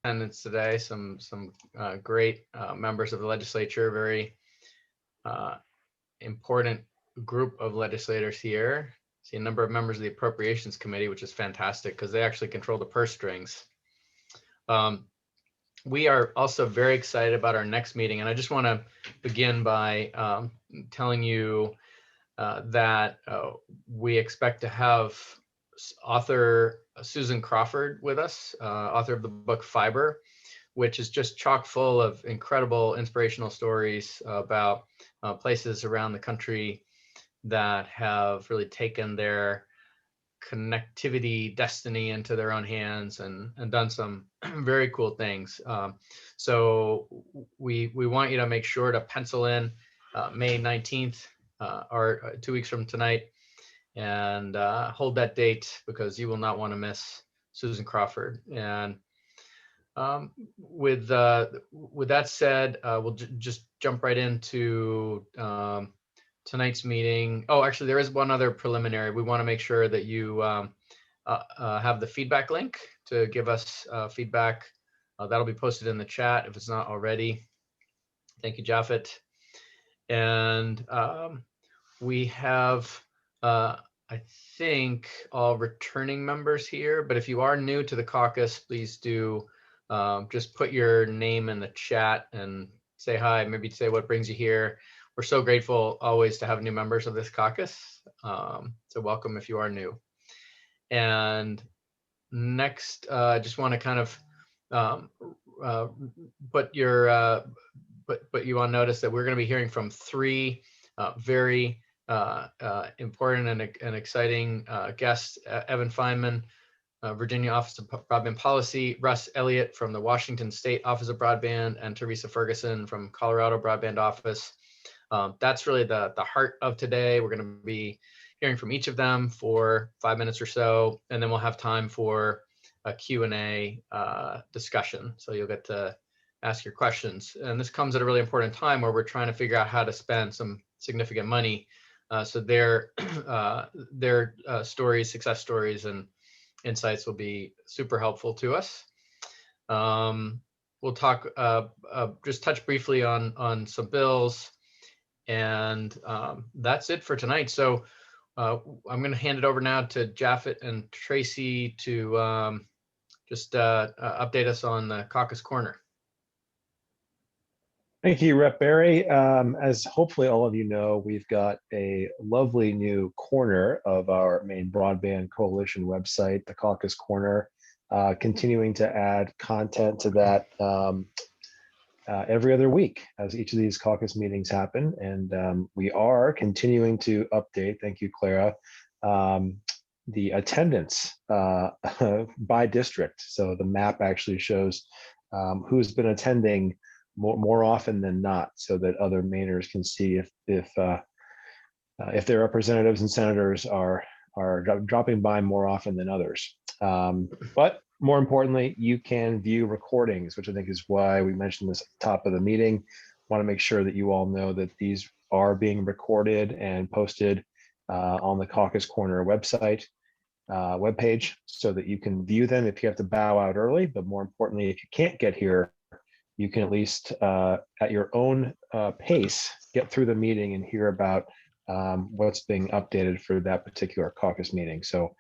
attendance today. Some great members of the legislature, very important group of legislators here. See a number of members of the Appropriations Committee, which is fantastic because they actually control the purse strings. We are also very excited about our next meeting, and I just want to begin by telling you that we expect to have author Susan Crawford with us, author of the book Fiber, which is just chock full of incredible inspirational stories about places around the country that have really taken their connectivity destiny into their own hands and done some very cool things. So we want you to make sure to pencil in May 19th, or 2 weeks from tonight, and hold that date because you will not want to miss Susan Crawford. And with that said, we'll just jump right into tonight's meeting. Oh, actually, there is one other preliminary. We want to make sure that you have the feedback link to give us feedback. That'll be posted in the chat if it's not already. Thank you, Japheth. And we have, I think, all returning members here. But if you are new to the caucus, please do just put your name in the chat and say hi, maybe say what brings you here. We're so grateful always to have new members of this caucus. So welcome if you are new. And next, I just want to kind of put you on notice that we're going to be hearing from three very important and exciting guests: Evan Feinman, Virginia Office of Broadband Policy; Russ Elliott from the Washington State Office of Broadband; and Teresa Ferguson from Colorado Broadband Office. That's really the heart of today. We're going to be hearing from each of them for 5 minutes or so, and then we'll have time for a Q&A discussion. So you'll get to ask your questions. And this comes at a really important time where we're trying to figure out how to spend some significant money. So their stories, success stories, and insights will be super helpful to us. We'll talk, just touch briefly on some bills, and that's it for tonight. So I'm going to hand it over now to Japheth and Tracy to just update us on the Caucus Corner. Thank you, Rep. Berry. As hopefully all of you know, we've got a lovely new corner of our main broadband coalition website, the Caucus Corner, continuing to add content to that every other week as each of these caucus meetings happen. And we are continuing to update, thank you, Clara, the attendance by district. So the map actually shows who's been attending more often than not, so that other Mainers can see if their representatives and senators are dropping by more often than others. But more importantly, you can view recordings, which I think is why we mentioned this at the top of the meeting. Want to make sure that you all know that these are being recorded and posted on the Caucus Corner website webpage, so that you can view them if you have to bow out early. But more importantly, if you can't get here, you can at least at your own pace get through the meeting and hear about what's being updated for that particular caucus meeting. So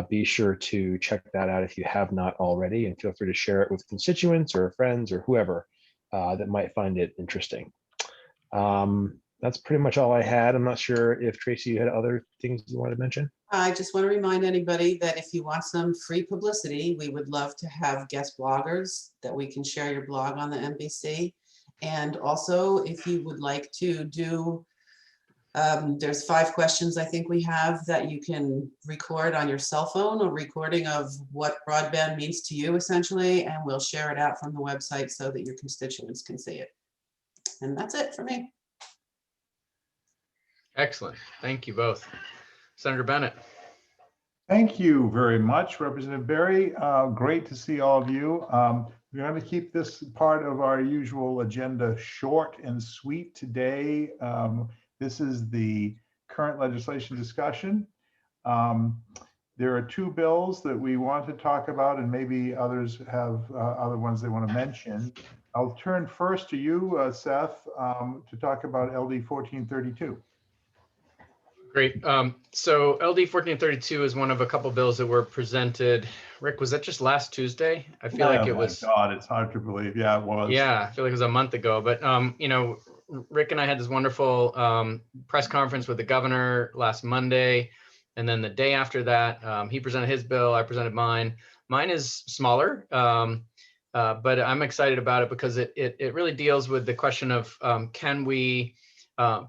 be sure to check that out if you have not already, and feel free to share it with constituents or friends or whoever that might find it interesting. That's pretty much all I had. I'm not sure if Tracy, you had other things you wanted to mention. I just want to remind anybody that if you want some free publicity, we would love to have guest bloggers that we can share your blog on the NBC. And also, if you would like to do, there's 5 questions I think we have that you can record on your cell phone, a recording of what broadband means to you, essentially, and we'll share it out from the website so that your constituents can see it. And that's it for me. Excellent. Thank you both. Senator Bennett. Thank you very much, Representative Berry. Great to see all of you. We're going to keep this part of our usual agenda short and sweet today. This is the current legislation discussion. there are two bills that we want to talk about, and maybe others have other ones they want to mention. I'll turn first to you, Seth, to talk about LD 1432. Great. So LD 1432 is one of a couple bills that were presented. Rick, was that just last Tuesday? I feel like it was. Oh my God, it's hard to believe. Yeah, it was. Yeah, I feel like it was a month ago. But you know, Rick and I had this wonderful press conference with the governor last Monday, and then the day after that, he presented his bill. I presented mine. Mine is smaller, but I'm excited about it because it really deals with the question of can we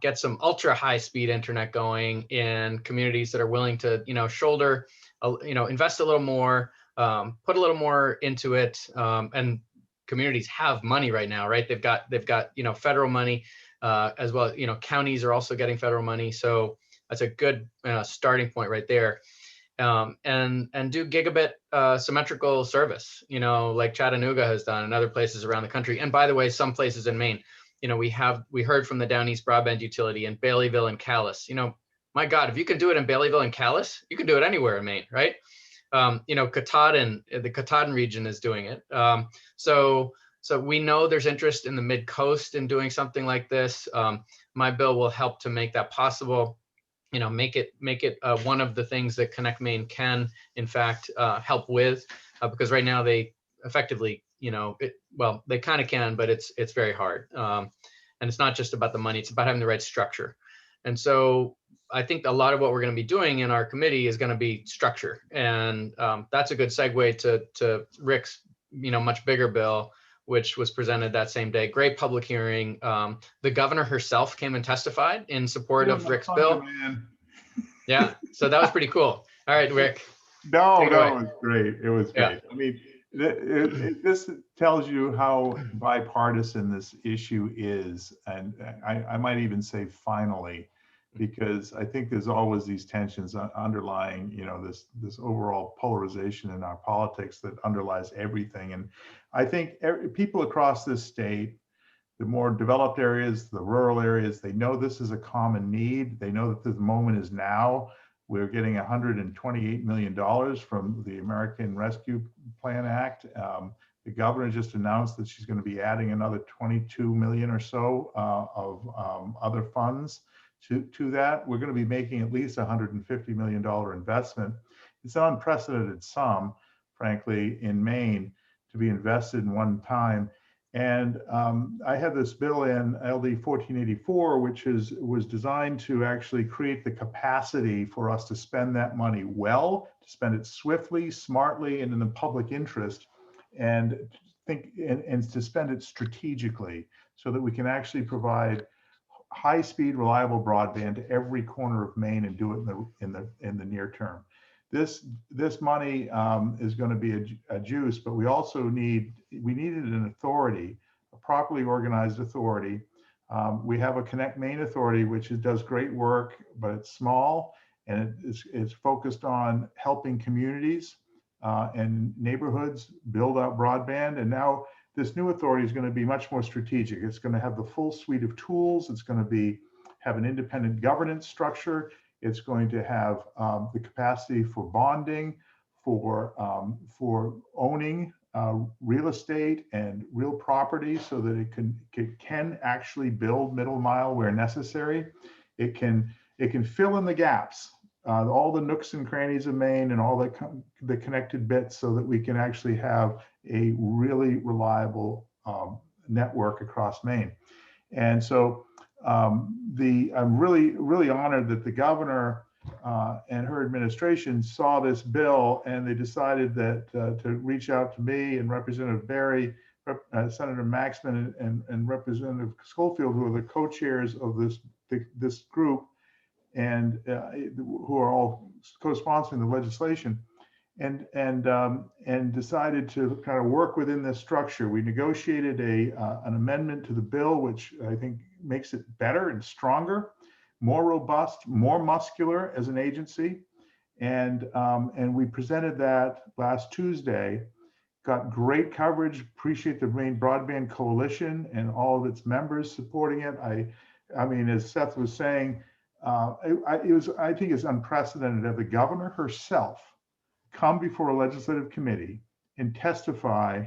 get some ultra high speed internet going in communities that are willing to, shoulder, invest a little more, put a little more into it. And communities have money right now, right? They've got, federal money as well. Counties are also getting federal money. So that's a good starting point right there. And do gigabit symmetrical service, like Chattanooga has done and other places around the country. And by the way, some places in Maine, we heard from the Down East Broadband Utility in Baileyville and Calais. My God, if you can do it in Baileyville and Calais, you can do it anywhere in Maine, right? Katahdin, the Katahdin region is doing it. So we know there's interest in the mid-coast in doing something like this. My bill will help to make that possible. Make it one of the things that Connect Maine can, in fact, help with, because right now they effectively, they kind of can, but it's very hard. And it's not just about the money, it's about having the right structure. And so I think a lot of what we're going to be doing in our committee is going to be structure. And that's a good segue to Rick's, much bigger bill, which was presented that same day. Great public hearing. The governor herself came and testified in support of Rick's bill. Man. Yeah, so that was pretty cool. All right, Rick. No, it was great. It was great. Yeah. I mean, this tells you how bipartisan this issue is. And I might even say finally, because I think there's always these tensions underlying, this overall polarization in our politics that underlies everything. And I think people across this state, the more developed areas, the rural areas, they know this is a common need. They know that the moment is now. We're getting $128 million from the American Rescue Plan Act. The governor just announced that she's going to be adding another 22 million or so of other funds to that. We're going to be making at least $150 million investment. It's an unprecedented sum, frankly, in Maine to be invested in one time. And I have this bill in LD 1484, which was designed to actually create the capacity for us to spend that money well, to spend it swiftly, smartly, and in the public interest, and to spend it strategically so that we can actually provide high-speed, reliable broadband to every corner of Maine and do it in the near term. This money is going to be a juice, but we also needed an authority, a properly organized authority. We have a Connect Maine authority, which does great work, but it's small and it's focused on helping communities and neighborhoods build out broadband. And now this new authority is going to be much more strategic. It's going to have the full suite of tools. It's going to have an independent governance structure. It's going to have the capacity for bonding, for owning real estate and real property, so that it can actually build middle mile where necessary. It can fill in the gaps, all the nooks and crannies of Maine and all the connected bits, so that we can actually have a really reliable network across Maine. And so I'm really honored that the governor and her administration saw this bill, and they decided that to reach out to me and Representative Berry, Senator Maxman, and Representative Schofield, who are the co-chairs of this group, and who are all co-sponsoring the legislation, and decided to kind of work within this structure. We negotiated an amendment to the bill, which I think makes it better and stronger, more robust, more muscular as an agency. And we presented that last Tuesday, got great coverage. Appreciate the Maine Broadband Coalition and all of its members supporting it. I mean, as Seth was saying, I think it's unprecedented to have the governor herself come before a legislative committee and testify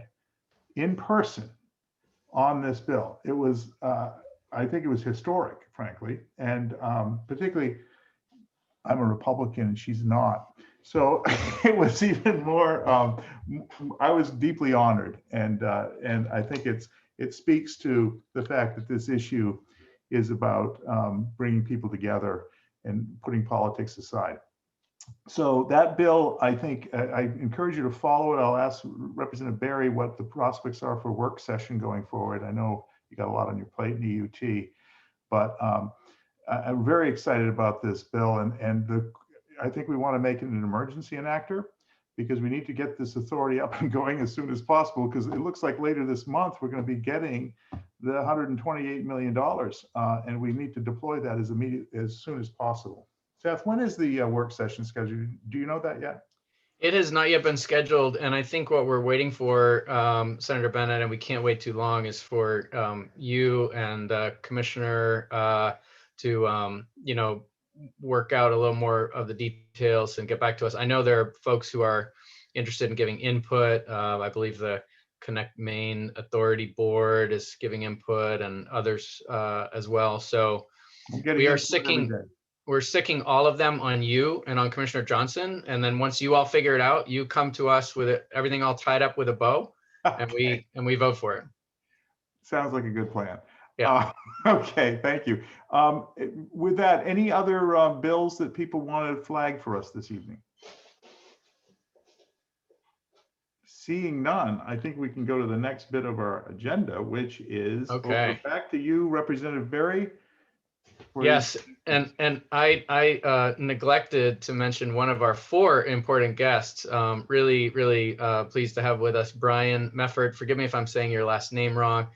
in person on this bill. It was, I think it was historic, frankly, and particularly, I'm a Republican and she's not. So it was even more, I was deeply honored. And I think it speaks to the fact that this issue is about bringing people together and putting politics aside. So that bill, I think, I encourage you to follow it. I'll ask Representative Berry what the prospects are for work session going forward. I know you got a lot on your plate in the UT, but I'm very excited about this bill, and I think we want to make it an emergency enactor because we need to get this authority up and going as soon as possible, because it looks like later this month we're going to be getting the $128 million, and we need to deploy that as soon as possible. Seth, when is the work session scheduled? Do you know that yet? It has not yet been scheduled, and I think what we're waiting for, Senator Bennett, and we can't wait too long, is for you and Commissioner to work out a little more of the details and get back to us. I know there are folks who are interested in giving input. I believe the Connect Maine Authority Board is giving input, and others as well. So we are we're sticking all of them on you and on Commissioner Johnson. And then once you all figure it out, you come to us with everything all tied up with a bow, okay, and we vote for it. Sounds like a good plan. Yeah. Okay, thank you. With that, any other bills that people want to flag for us this evening? Seeing none, I think we can go to the next bit of our agenda, which is back to you, Representative Berry. Yes, and I neglected to mention one of our 4 important guests. Really pleased to have with us Brian Mefford. Forgive me if I'm saying your last name wrong.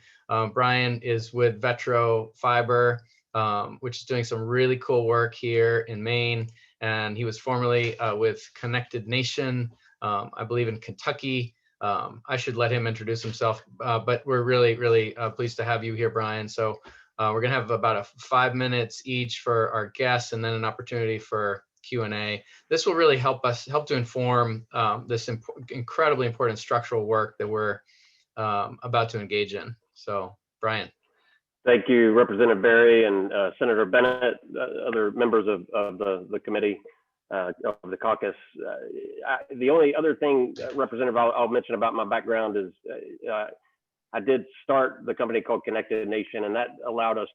Brian is with VETRO Fiber, which is doing some really cool work here in Maine, and he was formerly with Connected Nation, I believe in Kentucky. I should let him introduce himself, but we're really pleased to have you here, Brian. So we're going to have about 5 minutes each for our guests, and then an opportunity for Q&A. This will really help to inform this incredibly important structural work that we're about to engage in. So, Brian. Thank you, Representative Berry and Senator Bennett, other members of the committee of the caucus. The only other thing, Representative, I'll mention about my background is I did start the company called Connected Nation, and that allowed us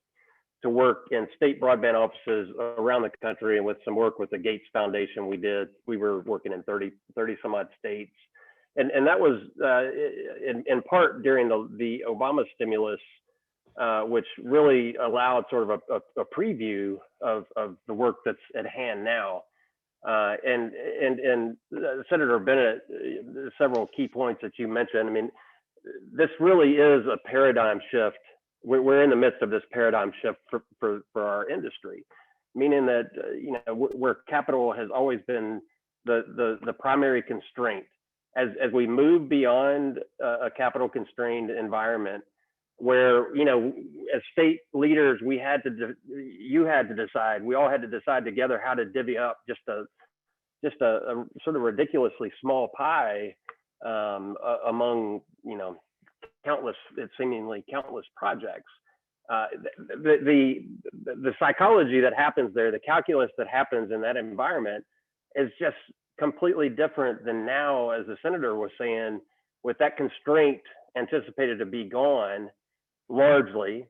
to work in state broadband offices around the country, and with some work with the Gates Foundation we were working in 30 some odd states. And that was in part during the Obama stimulus, which really allowed sort of a preview of the work that's at hand now. And Senator Bennett, several key points that you mentioned. I mean, this really is a paradigm shift. We're in the midst of this paradigm shift for our industry, meaning that where capital has always been the primary constraint. As we move beyond a capital constrained environment, where as state leaders we had to decide, we all had to decide together how to divvy up just a sort of ridiculously small pie among seemingly countless projects. The psychology that happens there, the calculus that happens in that environment is just completely different than now, as the senator was saying, with that constraint anticipated to be gone largely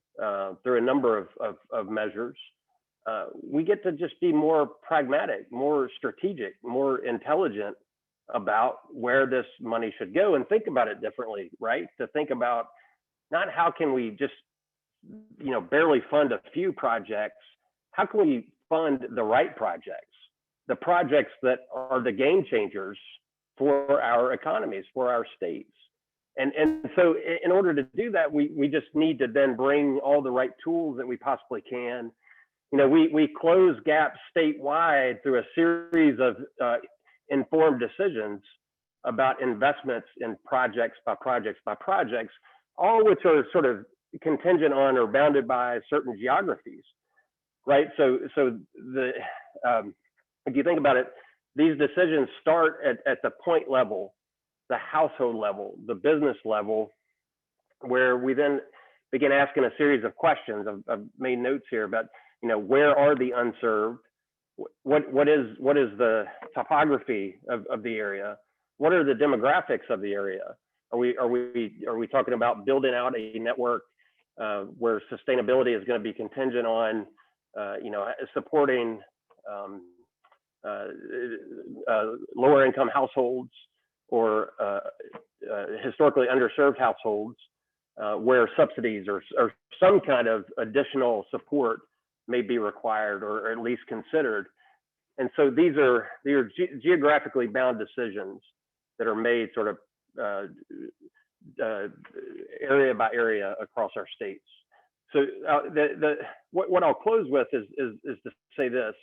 through a number of measures. We get to just be more pragmatic, more strategic, more intelligent about where this money should go, and think about it differently, right? To think about not how can we just barely fund a few projects, how can we fund the right projects, the projects that are the game changers for our economies, for our states. And so in order to do that, we just need to then bring all the right tools that we possibly can. We close gaps statewide through a series of informed decisions about investments in projects by projects by projects, all which are sort of contingent on or bounded by certain geographies, right? So if you think about it, these decisions start at the point level, the household level, the business level, where we then begin asking a series of questions. I've made notes here about, where are the unserved? What is the topography of the area? What are the demographics of the area? Are we talking about building out a network where sustainability is going to be contingent on supporting lower income households or historically underserved households where subsidies or some kind of additional support may be required or at least considered. And so these are geographically bound decisions that are made sort of area by area across our states. So what I'll close with is to say this.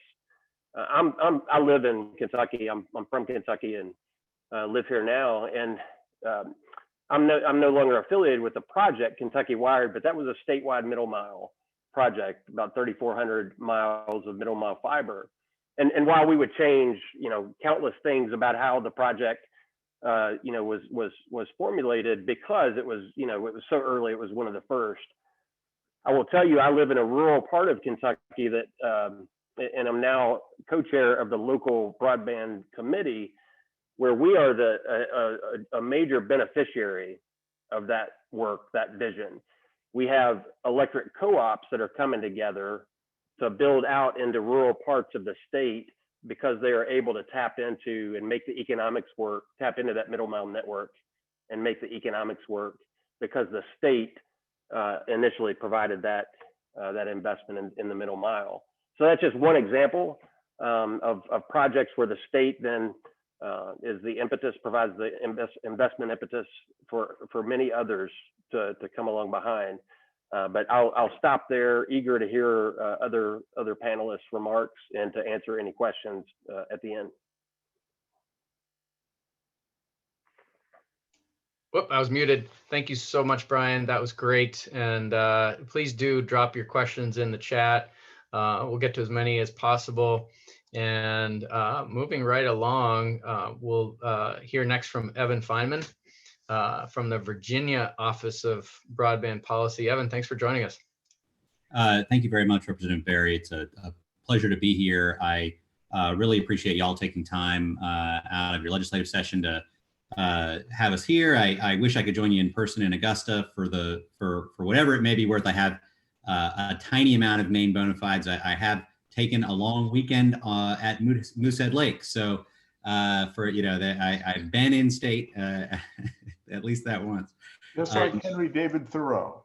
I live in Kentucky. I'm from Kentucky and live here now. And I'm no longer affiliated with the project Kentucky Wired, but that was a statewide middle mile project, about 3,400 miles of middle mile fiber. And while we would change, countless things about how the project, was formulated, because it was so early, it was one of the first. I will tell you, I live in a rural part of Kentucky that, and I'm now co-chair of the local broadband committee, where we are a major beneficiary of that work, that vision. We have electric co-ops that are coming together to build out into rural parts of the state, because they are able to tap into and make the economics work, tap into that middle mile network and make the economics work, because the state initially provided that investment in the middle mile. So that's just one example of projects where the state then is the impetus, provides the investment impetus for many others to come along behind. But I'll stop there, eager to hear other panelists' remarks and to answer any questions at the end. Whoop, I was muted. Thank you so much, Brian. That was great. And please do drop your questions in the chat. We'll get to as many as possible. And moving right along, we'll hear next from Evan Feinman from the Virginia Office of Broadband Policy. Evan, thanks for joining us. Thank you very much, Representative Berry. It's a pleasure to be here. I really appreciate y'all taking time out of your legislative session to have us here. I wish I could join you in person in Augusta for whatever it may be worth. I have a tiny amount of Maine bona fides. I have taken a long weekend at Moosehead Lake. So I've been in state at least that once. Just like Henry David Thoreau.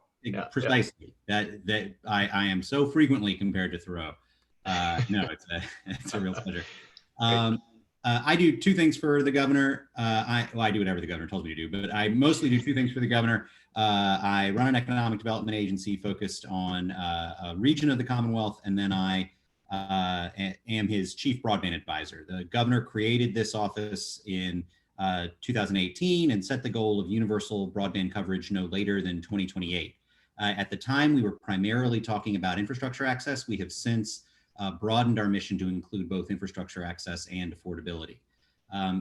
Precisely. Yeah. That I am so frequently compared to Thoreau. No, it's a real pleasure. I do two things for the governor. I do whatever the governor tells me to do, but I mostly do two things for the governor. I run an economic development agency focused on a region of the Commonwealth, and then I am his chief broadband advisor. The governor created this office in 2018 and set the goal of universal broadband coverage no later than 2028. At the time, we were primarily talking about infrastructure access. We have since broadened our mission to include both infrastructure access and affordability.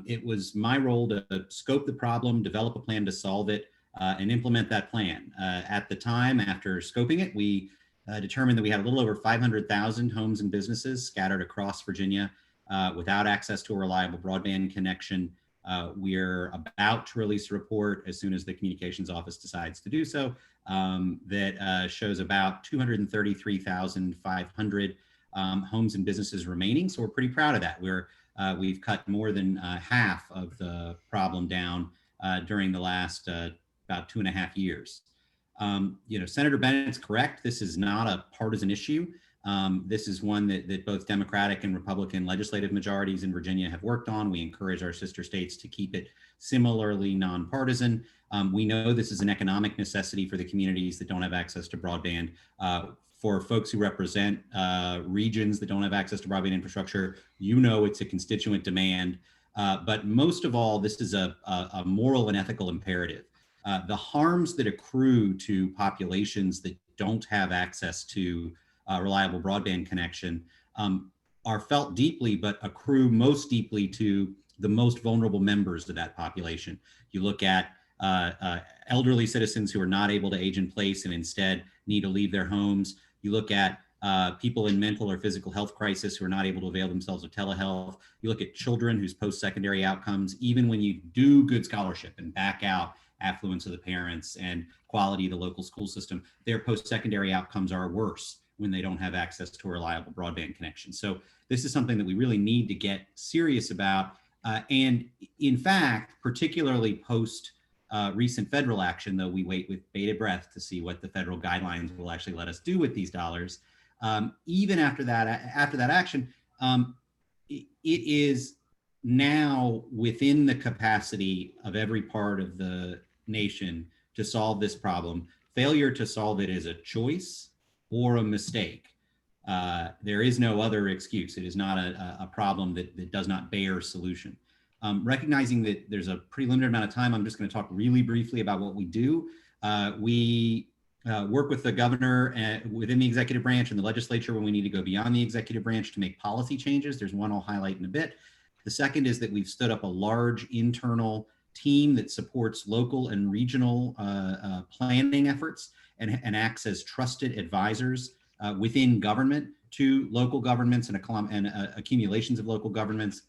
It was my role to scope the problem, develop a plan to solve it, and implement that plan. At the time, after scoping it, we determined that we had a little over 500,000 homes and businesses scattered across Virginia without access to a reliable broadband connection. We're about to release a report as soon as the communications office decides to do so that shows about 233,500 homes and businesses remaining. So we're pretty proud of that. We've cut more than half of the problem down during the last about 2.5 years. Senator Bennett's correct. This is not a partisan issue. This is one that both Democratic and Republican legislative majorities in Virginia have worked on. We encourage our sister states to keep it similarly nonpartisan. We know this is an economic necessity for the communities that don't have access to broadband. For folks who represent regions that don't have access to broadband infrastructure, it's a constituent demand. But most of all, this is a moral and ethical imperative. The harms that accrue to populations that don't have access to reliable broadband connection are felt deeply, but accrue most deeply to the most vulnerable members of that population. You look at elderly citizens who are not able to age in place and instead need to leave their homes. You look at people in mental or physical health crisis who are not able to avail themselves of telehealth. You look at children whose post-secondary outcomes, even when you do good scholarship and back out affluence of the parents and quality of the local school system, their post-secondary outcomes are worse when they don't have access to a reliable broadband connection. So this is something that we really need to get serious about. And in fact, particularly post recent federal action, though we wait with bated breath to see what the federal guidelines will actually let us do with these dollars. Even after that action, it is now within the capacity of every part of the nation to solve this problem. Failure to solve it is a choice or a mistake. There is no other excuse. It is not a problem that does not bear solution. Recognizing that there's a pretty limited amount of time, I'm just going to talk really briefly about what we do. We work with the governor within the executive branch and the legislature when we need to go beyond the executive branch to make policy changes. There's one I'll highlight in a bit. The second is that we've stood up a large internal team that supports local and regional planning efforts and acts as trusted advisors within government to local governments and accumulations of local governments,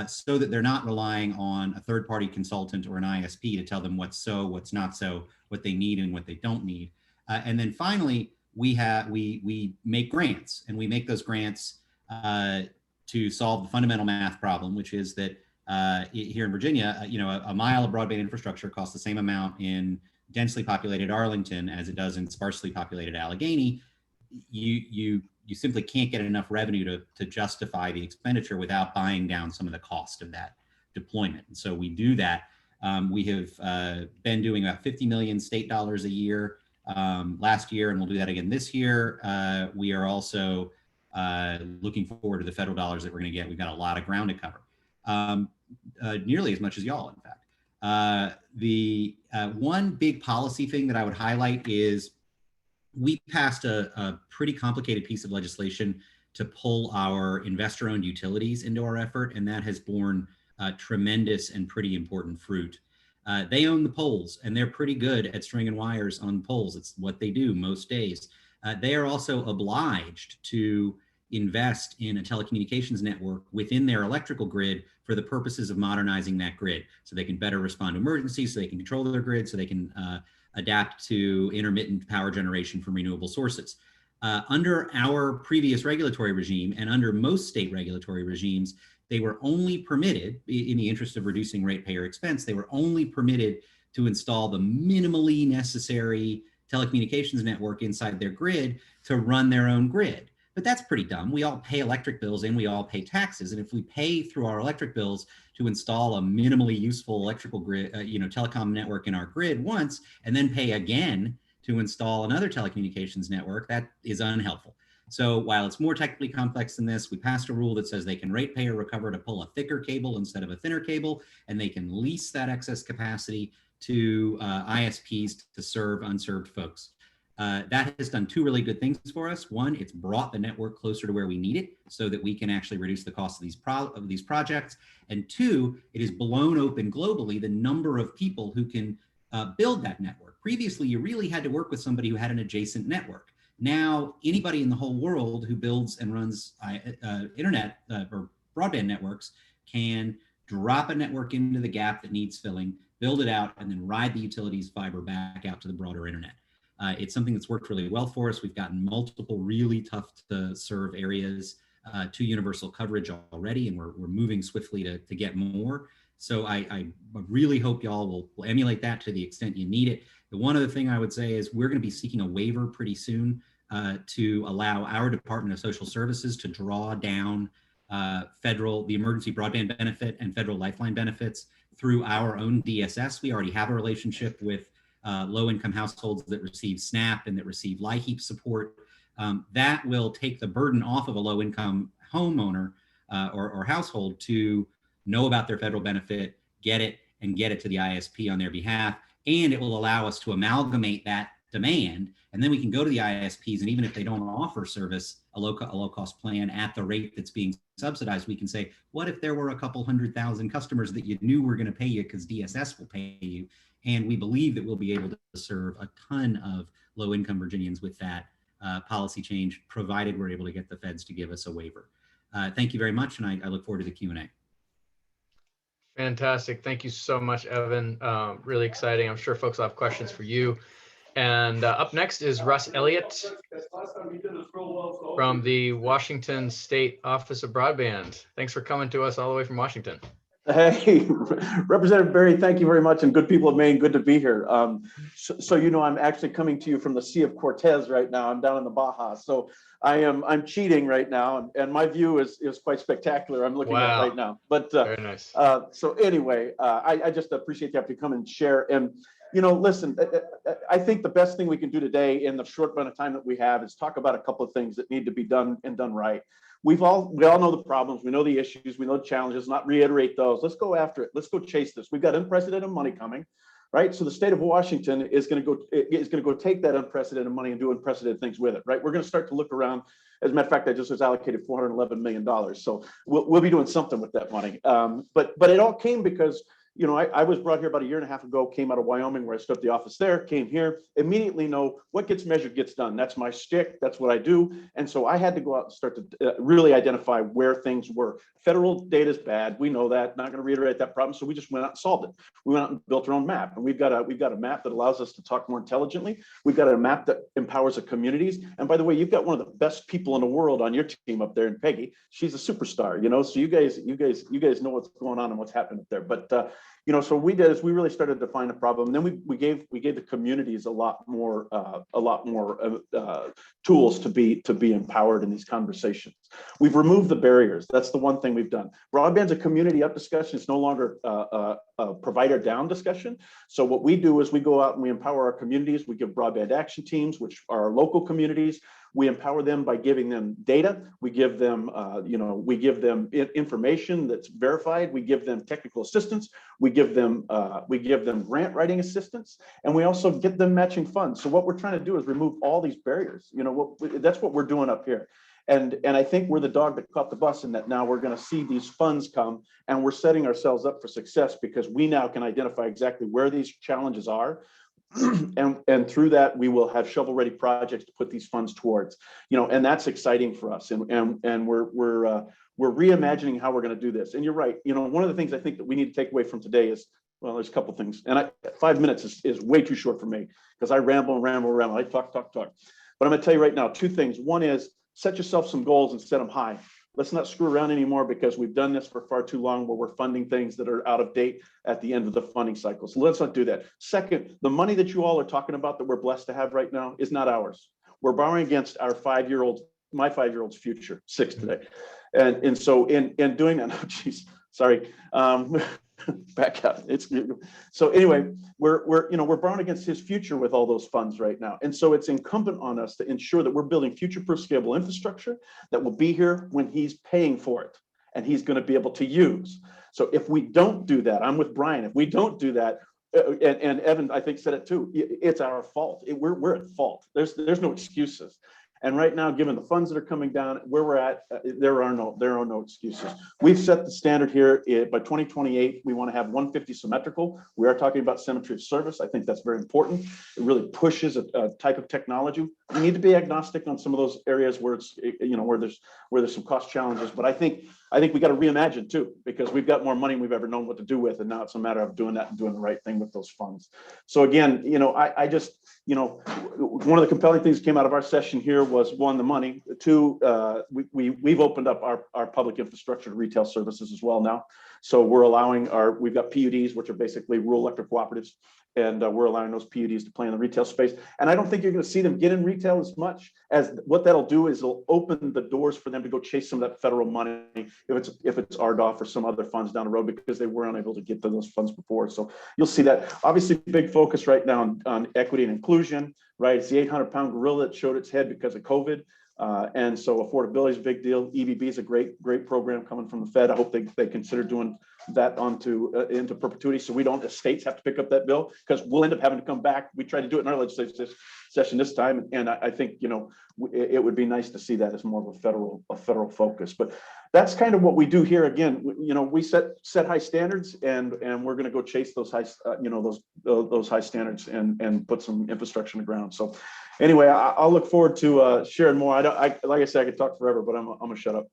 so that they're not relying on a third-party consultant or an ISP to tell them what's so, what's not so, what they need and what they don't need. And then finally, we make grants, and we make those grants to solve the fundamental math problem, which is that here in Virginia, a mile of broadband infrastructure costs the same amount in densely populated Arlington as it does in sparsely populated Allegheny. You simply can't get enough revenue to justify the expenditure without buying down some of the cost of that deployment. And so we do that. We have been doing about 50 million state dollars a year last year, and we'll do that again this year. We are also looking forward to the federal dollars that we're going to get. We've got a lot of ground to cover, nearly as much as y'all, in fact. The one big policy thing that I would highlight is we passed a pretty complicated piece of legislation to pull our investor-owned utilities into our effort, and that has borne tremendous and pretty important fruit. They own the poles, and they're pretty good at stringing wires on poles. It's what they do most days. They are also obliged to invest in a telecommunications network within their electrical grid for the purposes of modernizing that grid, so they can better respond to emergencies, so they can control their grid, so they can adapt to intermittent power generation from renewable sources. Under our previous regulatory regime and under most state regulatory regimes, they were only permitted, in the interest of reducing ratepayer expense, they were only permitted to install the minimally necessary telecommunications network inside their grid to run their own grid. But that's pretty dumb. We all pay electric bills and we all pay taxes. And if we pay through our electric bills to install a minimally useful electrical grid, telecom network in our grid once, and then pay again to install another telecommunications network, that is unhelpful. So while it's more technically complex than this, we passed a rule that says they can ratepayer recover to pull a thicker cable instead of a thinner cable, and they can lease that excess capacity to ISPs to serve unserved folks. That has done two really good things for us. One, it's brought the network closer to where we need it so that we can actually reduce the cost of these projects. And two, it has blown open globally the number of people who can build that network. Previously, you really had to work with somebody who had an adjacent network. Now, anybody in the whole world who builds and runs internet or broadband networks can drop a network into the gap that needs filling, build it out, and then ride the utilities fiber back out to the broader internet. It's something that's worked really well for us. We've gotten multiple really tough to serve areas to universal coverage already, and we're moving swiftly to get more. So I really hope y'all will emulate that to the extent you need it. The one other thing I would say is we're going to be seeking a waiver pretty soon to allow our Department of Social Services to draw down the emergency broadband benefit and federal lifeline benefits through our own DSS. We already have a relationship with low-income households that receive SNAP and that receive LIHEAP support. That will take the burden off of a low-income homeowner or household to know about their federal benefit, get it, and get it to the ISP on their behalf. And it will allow us to amalgamate that demand, and then we can go to the ISPs, and even if they don't offer service, a low cost plan at the rate that's being subsidized, we can say, what if there were a couple 100,000 customers that you knew were going to pay you because DSS will pay you? And we believe that we'll be able to serve a ton of low income Virginians with that policy change, provided we're able to get the feds to give us a waiver. Thank you very much, and I look forward to the Q&A. Fantastic. Thank you so much, Evan. Really exciting. I'm sure folks will have questions for you. And up next is Russ Elliott from the Washington State Office of Broadband. Thanks for coming to us all the way from Washington. Hey, Representative Berry, thank you very much. And good people of Maine, good to be here. So you know, I'm actually coming to you from the Sea of Cortez right now. I'm down in the Baja. So I'm cheating right now. And my view is quite spectacular. I'm looking at right now. But very nice. So anyway, I just appreciate you having to come and share. And you know, listen, I think the best thing we can do today in the short amount of time that we have is talk about a couple of things that need to be done and done right. We all know the problems, we know the issues, we know the challenges, not reiterate those. Let's go after it. Let's go chase this. We've got unprecedented money coming, right? So the state of Washington is going to go take that unprecedented money and do unprecedented things with it, right? We're going to start to look around. As a matter of fact, I just was allocated $411 million. So we'll be doing something with that money. But it all came because, you know, I was brought here about a year and a half ago, came out of Wyoming where I stood at the office there, came here, immediately know what gets measured gets done. That's my shtick, that's what I do. And so I had to go out and start to really identify where things were. Federal data is bad, we know that, not gonna reiterate that problem, so we just went out and solved it. We went out and built our own map, and we've got a map that allows us to talk more intelligently. We've got a map that empowers the communities. And by the way, you've got one of the best people in the world on your team up there in Peggy. She's a superstar, you know, so you guys know what's going on and what's happening up there. But you know, so what we did is we really started to define a problem. And then we gave the communities a lot more tools to be empowered in these conversations. We've removed the barriers. That's the one thing we've done. Broadband's a community up discussion. It's no longer a provider down discussion. So what we do is we go out and we empower our communities. We give broadband action teams, which are our local communities. We empower them by giving them data. We give them, information that's verified. We give them technical assistance. We give them grant writing assistance, and we also get them matching funds. So what we're trying to do is remove all these barriers. You know, that's what we're doing up here. And I think we're the dog that caught the bus in that now we're going to see these funds come, and we're setting ourselves up for success because we now can identify exactly where these challenges are. And through that, we will have shovel-ready projects to put these funds towards, you know, and that's exciting for us. And we're reimagining how we're going to do this. And you're right. You know, one of the things I think that we need to take away from today is, well, there's a couple things. And 5 minutes is way too short for me because I ramble. I talk. But I'm going to tell you right now, two things. One is set yourself some goals and set them high. Let's not screw around anymore because we've done this for far too long where we're funding things that are out of date at the end of the funding cycle. So let's not do that. Second, the money that you all are talking about that we're blessed to have right now is not ours. We're borrowing against our my 5-year-old's future, 6 today. And so in doing that, oh, geez, sorry. Back up. So anyway, we're borrowing against his future with all those funds right now. And so it's incumbent on us to ensure that we're building future-proof scalable infrastructure that will be here when he's paying for it and he's going to be able to use. So if we don't do that, I'm with Brian, if we don't do that, and Evan, I think said it too, it's our fault. We're at fault. There's no excuses. And right now, given the funds that are coming down, where we're at, there are no excuses. We've set the standard here. By 2028, we want to have 150 symmetrical. We are talking about symmetry of service. I think that's very important. It really pushes a type of technology. We need to be agnostic on some of those areas where it's, you know, where there's some cost challenges. But I think we got to reimagine too, because we've got more money than we've ever known what to do with, and now it's a matter of doing that and doing the right thing with those funds. So again, you know, I just, you know, one of the compelling things that came out of our session here was, one, the money. Two, we've opened up our public infrastructure to retail services as well now. So we're allowing we've got PUDs, which are basically rural electric cooperatives, and we're allowing those PUDs to play in the retail space. And I don't think you're going to see them get in retail as much. As what that'll do is it'll open the doors for them to go chase some of that federal money, if it's RDOF or some other funds down the road, because they were unable to get to those funds before. So you'll see that. Obviously, big focus right now on equity and inclusion, right? It's the 800-pound gorilla that showed its head because of COVID. And so affordability is a big deal. EBB is a great program coming from the Fed. I hope they consider doing that into perpetuity, so we don't, as states, have to pick up that bill, because we'll end up having to come back. We tried to do it in our legislative session this time, and I think, you know, it would be nice to see that as more of a federal focus. But that's kind of what we do here. Again, you know, we set high standards, and we're going to go chase those high, those high standards and put some infrastructure in the ground. So anyway, I'll look forward to sharing more. Like I said, I could talk forever, but I'm gonna shut up.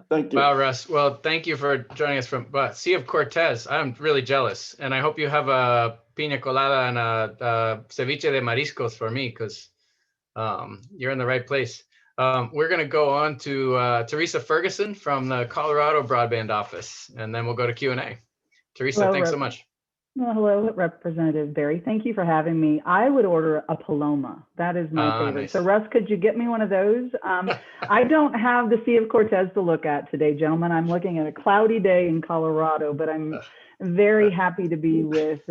Thank you. Wow, Russ. Well, thank you for joining us from Sea of Cortez. I'm really jealous, and I hope you have a pina colada and a ceviche de mariscos for me, because you're in the right place. We're going to go on to Teresa Ferguson from the Colorado Broadband Office, and then we'll go to Q&A. Teresa, hello, thanks so much. Well, hello, Representative Berry. Thank you for having me. I would order a Paloma. That is my favorite. Nice. So Russ, could you get me one of those? I don't have the Sea of Cortez to look at today, gentlemen. I'm looking at a cloudy day in Colorado, but I'm very happy to be with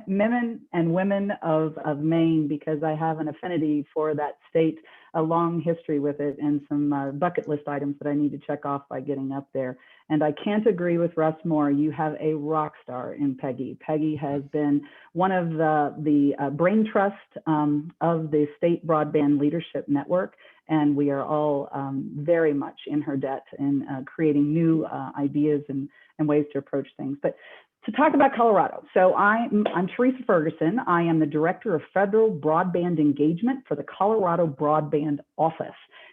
men and women of Maine, because I have an affinity for that state, a long history with it, and some bucket list items that I need to check off by getting up there. And I can't agree with Russ more. You have a rock star in Peggy. Peggy has been one of the brain trust of the State Broadband Leadership Network, and we are all very much in her debt in creating new ideas and ways to approach things. But to talk about Colorado, so I'm Teresa Ferguson. I am the Director of Federal Broadband Engagement for the Colorado Broadband Office.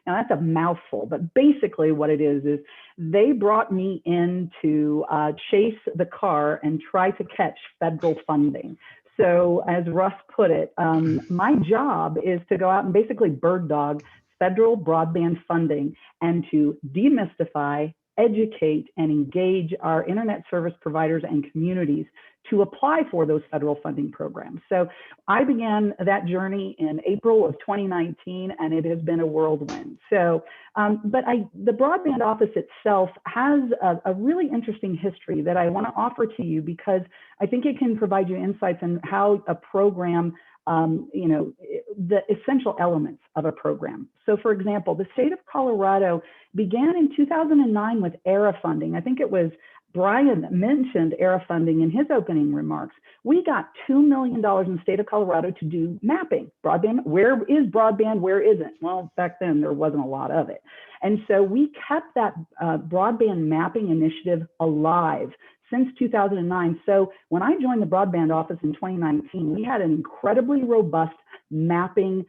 Now that's a mouthful, but basically what it is they brought me in to chase the car and try to catch federal funding. So as Russ put it, my job is to go out and basically bird dog federal broadband funding and to demystify, educate, and engage our internet service providers and communities to apply for those federal funding programs. So I began that journey in April of 2019, and it has been a whirlwind. So, but the Broadband Office itself has a really interesting history that I want to offer to you, because I think it can provide you insights on how a program, the essential elements of a program. So for example, the state of Colorado began in 2009 with ERA funding. I think it was Brian mentioned ERA funding in his opening remarks. We got $2 million in the state of Colorado to do mapping. Broadband, where is broadband, where isn't? Well, back then there wasn't a lot of it. And so we kept that broadband mapping initiative alive since 2009. So when I joined the Broadband Office in 2019, we had an incredibly robust mapping,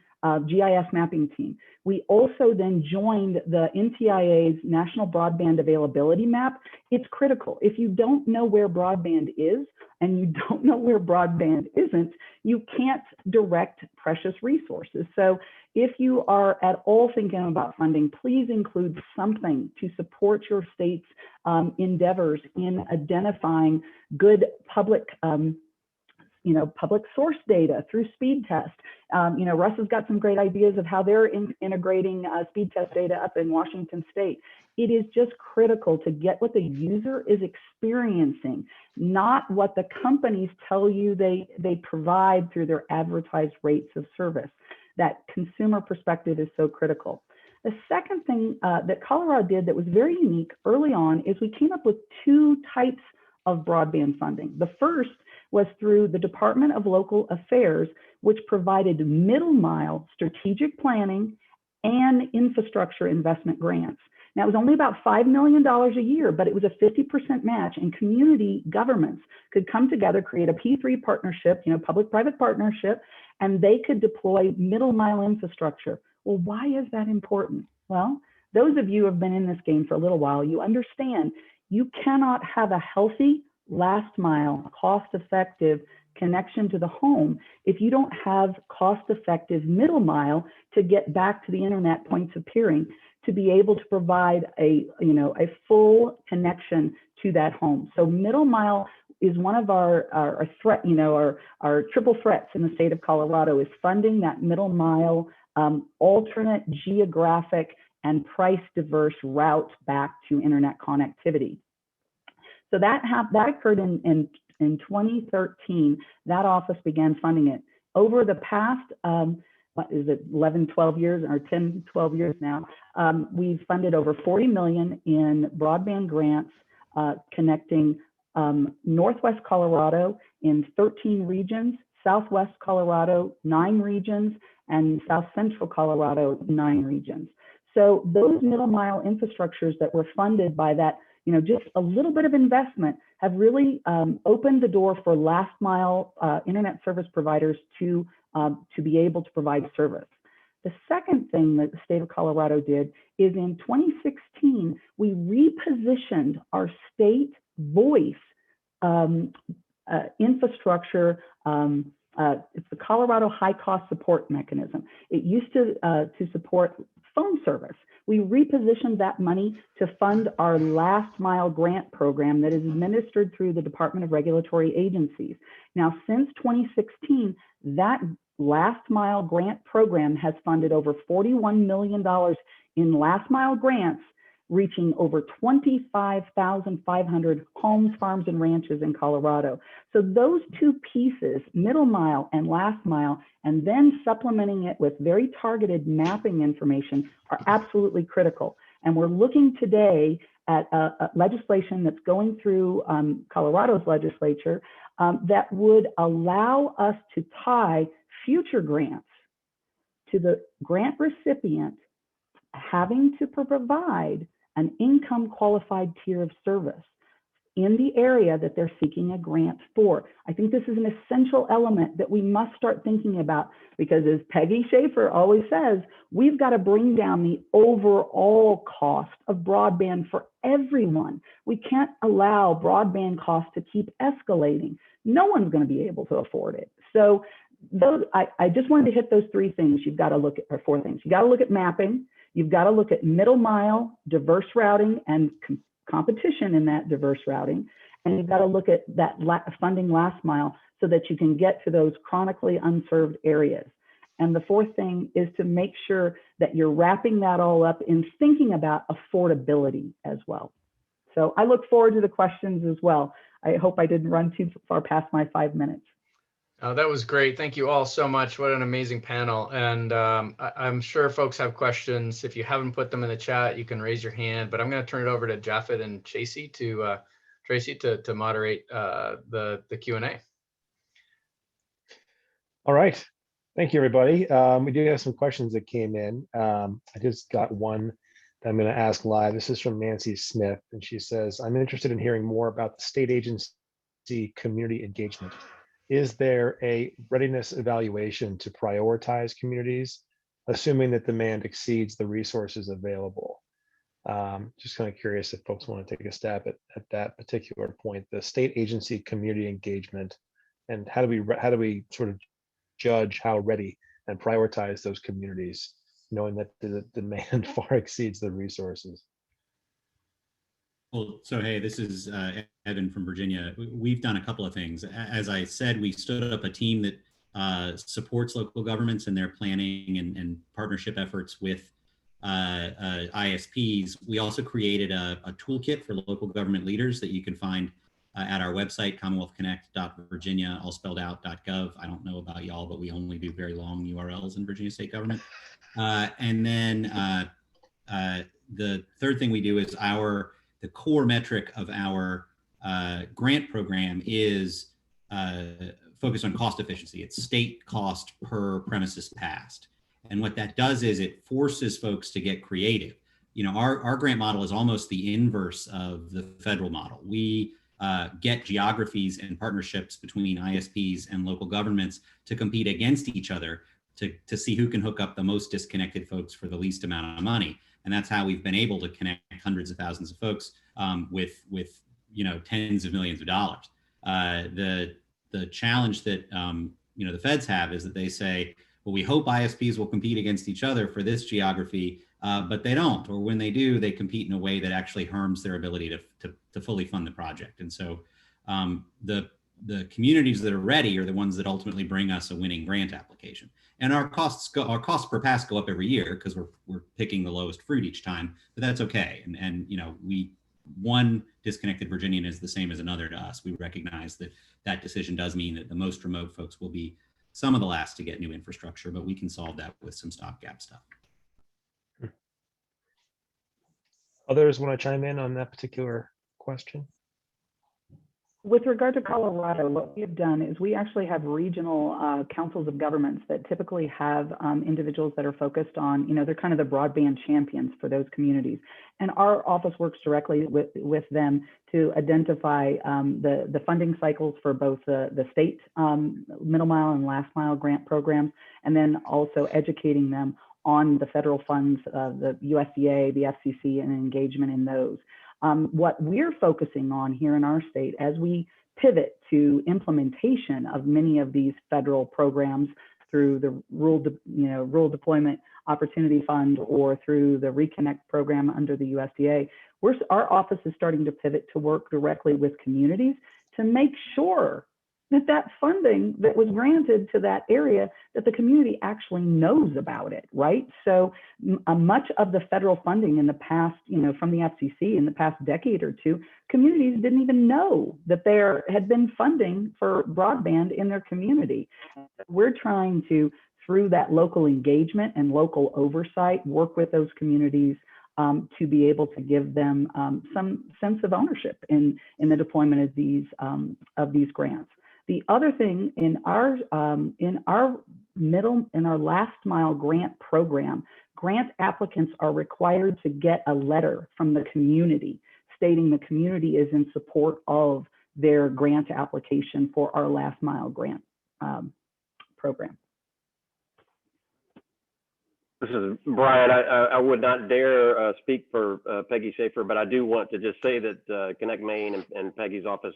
GIS mapping team. We also then joined the NTIA's National Broadband Availability Map. It's critical. If you don't know where broadband is and you don't know where broadband isn't, you can't direct precious resources. So if you are at all thinking about funding, please include something to support your state's endeavors in identifying good public public source data through speed test. Russ has got some great ideas of how they're integrating speed test data up in Washington State. It is just critical to get what the user is experiencing, not what the companies tell you they provide through their advertised rates of service. That consumer perspective is so critical. The second thing that Colorado did that was very unique early on is we came up with two types of broadband funding. The first was through the Department of Local Affairs, which provided middle mile strategic planning and infrastructure investment grants. Now, it was only about $5 million a year, but it was a 50% match, and community governments could come together, create a P3 partnership, public-private partnership, and they could deploy middle mile infrastructure. Well, why is that important? Well, those of you who have been in this game for a little while, you understand you cannot have a healthy last mile, cost-effective connection to the home if you don't have cost-effective middle mile to get back to the internet points of peering to be able to provide a full connection to that home. So middle mile is one of our threat, our triple threats in the state of Colorado is funding that middle mile alternate geographic and price diverse route back to internet connectivity. So that occurred in 2013. That office began funding it. Over the past what is it, 11, 12 years or 10, 12 years now, we've funded over 40 million in broadband grants connecting Northwest Colorado in 13 regions, Southwest Colorado, 9 regions, and South Central Colorado, 9 regions. So those middle mile infrastructures that were funded by that, just a little bit of investment have really opened the door for last mile internet service providers to be able to provide service. The second thing that the state of Colorado did is in 2016, we repositioned our state voice infrastructure. It's the Colorado High Cost Support Mechanism. It used to support phone service. We repositioned that money to fund our last mile grant program that is administered through the Department of Regulatory Agencies. Now, since 2016, that last mile grant program has funded over $41 million in last mile grants, reaching over 25,500 homes, farms, and ranches in Colorado. So those two pieces, middle mile and last mile, and then supplementing it with very targeted mapping information are absolutely critical. And we're looking today at legislation that's going through Colorado's legislature that would allow us to tie future grants to the grant recipient having to provide an income qualified tier of service in the area that they're seeking a grant for. I think this is an essential element that we must start thinking about, because as Peggy Schaefer always says, we've got to bring down the overall cost of broadband for everyone. We can't allow broadband costs to keep escalating. No one's going to be able to afford it. So I just wanted to hit those 3 things. You've got to look at, or 4 things. You've got to look at mapping. You've got to look at middle mile, diverse routing, and competition in that diverse routing. And you've got to look at that funding last mile so that you can get to those chronically unserved areas. And the 4th thing is to make sure that you're wrapping that all up in thinking about affordability as well. So I look forward to the questions as well. I hope I didn't run too far past my 5 minutes. That was great. Thank you all so much. What an amazing panel. And I'm sure folks have questions. If you haven't put them in the chat, you can raise your hand, but I'm going to turn it over to Japheth and Tracy to moderate the Q&A. All right. Thank you, everybody. We do have some questions that came in. I just got one that I'm going to ask live. This is from Nancy Smith, and she says, I'm interested in hearing more about the state agency community engagement. Is there a readiness evaluation to prioritize communities, assuming that demand exceeds the resources available? Just kind of curious if folks want to take a stab at that particular point, the state agency community engagement, and how do we sort of judge how ready and prioritize those communities, knowing that the demand far exceeds the resources? Well, so hey, this is Evan from Virginia. We've done a couple of things. As I said, we stood up a team that supports local governments in their planning and partnership efforts with ISPs. We also created a toolkit for local government leaders that you can find at our website, commonwealthconnect.virginia, all spelled out, .gov. I don't know about y'all, but we only do very long URLs in Virginia state government. And then the third thing we do is the core metric of our grant program is focused on cost efficiency. It's state cost per premises passed. And what that does is it forces folks to get creative. Our grant model is almost the inverse of the federal model. We get geographies and partnerships between ISPs and local governments to compete against each other to see who can hook up the most disconnected folks for the least amount of money. And that's how we've been able to connect hundreds of thousands of folks with tens of millions of dollars. The challenge that the feds have is that they say, well, we hope ISPs will compete against each other for this geography, but they don't. Or when they do, they compete in a way that actually harms their ability to fully fund the project. And so the communities that are ready are the ones that ultimately bring us a winning grant application. And our costs per pass go up every year because we're picking the lowest fruit each time, but that's okay. And one disconnected Virginian is the same as another to us. We recognize that decision does mean that the most remote folks will be some of the last to get new infrastructure, but we can solve that with some stopgap stuff. Others want to chime in on that particular question? With regard to Colorado, what we have done is we actually have regional councils of governments that typically have individuals that are focused on, they're kind of the broadband champions for those communities. And our office works directly with them to identify the funding cycles for both the state middle mile and last mile grant programs, and then also educating them on the federal funds, the USDA, the FCC, and engagement in those. What we're focusing on here in our state as we pivot to implementation of many of these federal programs through the Rural Deployment Opportunity Fund or through the Reconnect program under the USDA, our office is starting to pivot to work directly with communities to make sure that funding that was granted to that area, that the community actually knows about it, right? So much of the federal funding in the past, from the FCC in the past decade or two, communities didn't even know that there had been funding for broadband in their community. We're trying to, through that local engagement and local oversight, work with those communities to be able to give them some sense of ownership in the deployment of these grants. The other thing in our last mile grant program, grant applicants are required to get a letter from the community stating the community is in support of their grant application for our last mile grant program. This is Brian. I would not dare speak for Peggy Schaefer, but I do want to just say that Connect Maine and Peggy's office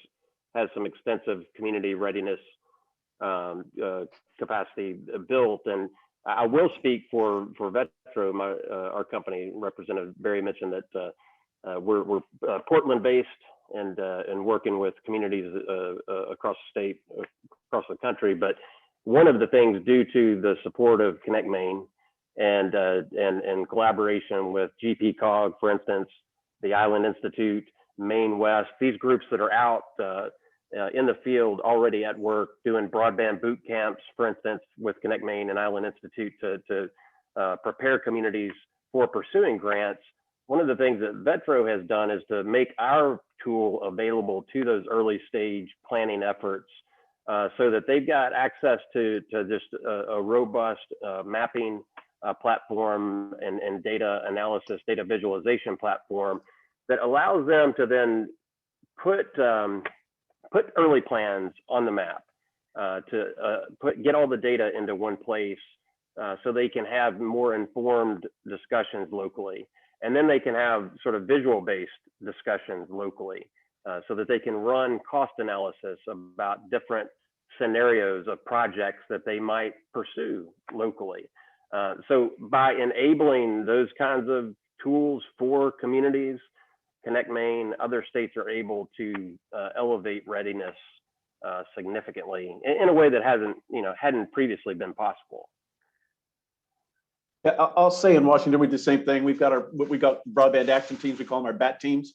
has some extensive community readiness capacity built. And I will speak for VETRO, our company. Representative Berry mentioned that we're Portland based and working with communities across the state, across the country. But one of the things, due to the support of Connect Maine and collaboration with GPCOG, for instance, the Island Institute, Maine West, these groups that are out in the field already at work doing broadband boot camps, for instance, with Connect Maine and Island Institute to prepare communities for pursuing grants. One of the things that VETRO has done is to make our tool available to those early stage planning efforts so that they've got access to just a robust mapping platform and data analysis, data visualization platform that allows them to then put early plans on the map, get all the data into one place so they can have more informed discussions locally. And then they can have sort of visual-based discussions locally so that they can run cost analysis about different scenarios of projects that they might pursue locally. So by enabling those kinds of tools for communities, Connect Maine, other states are able to elevate readiness significantly in a way that hadn't previously been possible. Yeah, I'll say in Washington, we do the same thing. We got broadband action teams. We call them our BAT teams.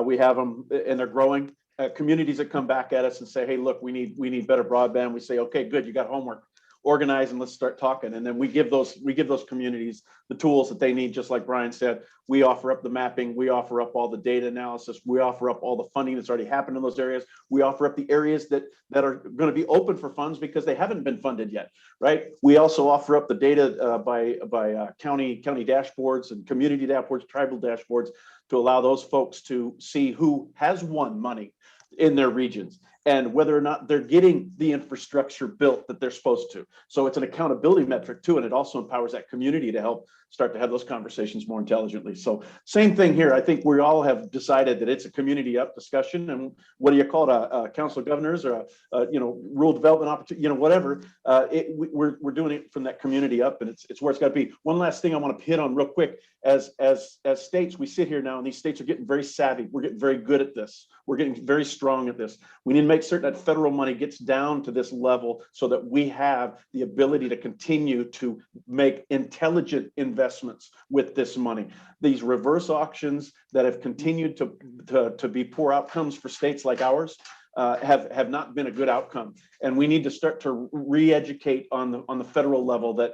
We have them and they're growing. Communities that come back at us and say, hey, look, we need better broadband. We say, okay, good, you got homework. Organize and let's start talking. And then we give those communities the tools that they need. Just like Brian said, we offer up the mapping, we offer up all the data analysis, we offer up all the funding that's already happened in those areas. We offer up the areas that are going to be open for funds because they haven't been funded yet, right? We also offer up the data by county dashboards and community dashboards, tribal dashboards, to allow those folks to see who has won money in their regions and whether or not they're getting the infrastructure built that they're supposed to. So it's an accountability metric too, and it also empowers that community to help start to have those conversations more intelligently. So same thing here. I think we all have decided that it's a community up discussion, and what do you call it, a council of governors or a rural development opportunity, whatever. We're doing it from that community up, and it's where it's got to be. One last thing I want to hit on real quick: as states, we sit here now, and these states are getting very savvy. We're getting very good at this. We're getting very strong at this. We need to make certain that federal money gets down to this level so that we have the ability to continue to make intelligent investments with this money. These reverse auctions that have continued to be poor outcomes for states like ours, have not been a good outcome. And we need to start to re-educate on the federal level that